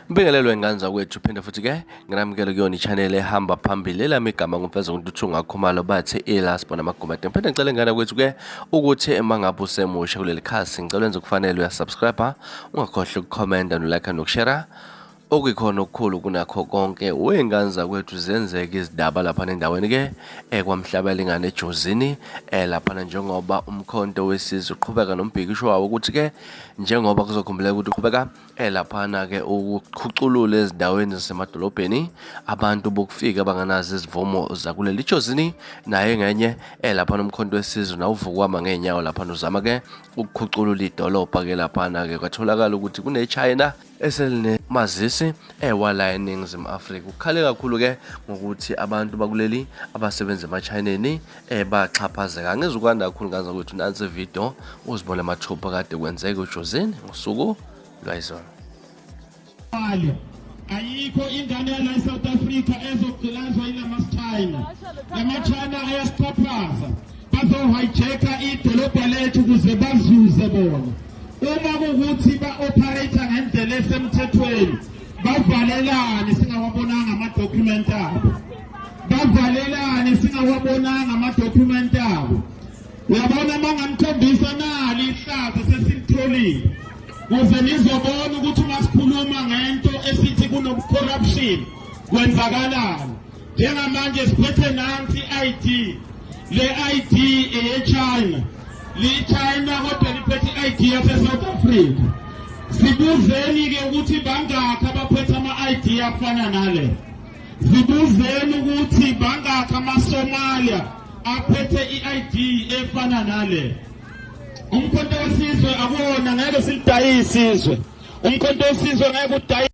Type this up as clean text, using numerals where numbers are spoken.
Bingelelwe ngane zakwethu phinde futhi ke nginamukele kuyona i-channel ehamba phambili elami igama ngumfeza uNtuthu Khumalo bathe ilaspo namagumede. Phinde ngicela ingane kwethu ke ukuthi mangabe usemusha kuleli khasi ngicela wenze kufanele uyasubscribe, ungakhohlwa ukukhomenta nolike nokushare. Okuyikhona okukhulu kunakho konke wengane zakwethu zenzeke izidaba lapha endaweni ke ekwamhlabela ingane ejozini lapha njengoba umkhonto wesizwe uqhubeka nombhikisho wawo ukuthi ke njengoba kuzokhumbuleka ukuthi uqhubeka lapha ke ukukhuculula ezindaweni zasemadolobheni abantu bokufika abanganazo izivumo zakuleli jozini naye ngenye lapha nomkhonto wesizwe nawuvukwama ngenyawo lapha uzama ke ukukhuculula idolobha ke lapha ke kwatholakala ukuthi kune China eseline mazisi wala eNingizimu Afrika. Ukhale kakhulu ke ngokuthi abantu bakuleli abasebenza emachineni baxhaphazeka. Ngezukwanda kakhulu ngane zakwethu nansi video uzibone amathupha kade kwenzeka ujozini ngosuku lwayizolo. Ayikho ingane yala eSouth Africa ezogqilazwa yilama-China. Lama-China ayasixhaphaza, bazo-hijacka idolobha lethu ukuze bazuze bona. Uma kukuthi ba-operate ngendlela esemthethweni, bavalelane singawabonanga amadokhumenti abo. Bavalelane singawabonanga amadokhumenti abo. Uyabona mangamkhombisa nali ihlazo sesilitholile. Kuze nizobona ukuthi masikhuluma ngento esithi kuno-corruption kwenzakalani. Njengamanje siphethe nansi i-ID. Le ID eye-China. Li-China kodwa liphethe i-ID yase-South Africa. Sibuzeni-ke ukuthi bangakhi abaphethe ama-ID afana nale. Sibuzeni ukuthi bangakhi ama-Somalia aphethe i-ID efana nale. Umkhonto wesizwe akuwona ngeke silidayise isizwe. Umkhonto wesizwe ngeke udayise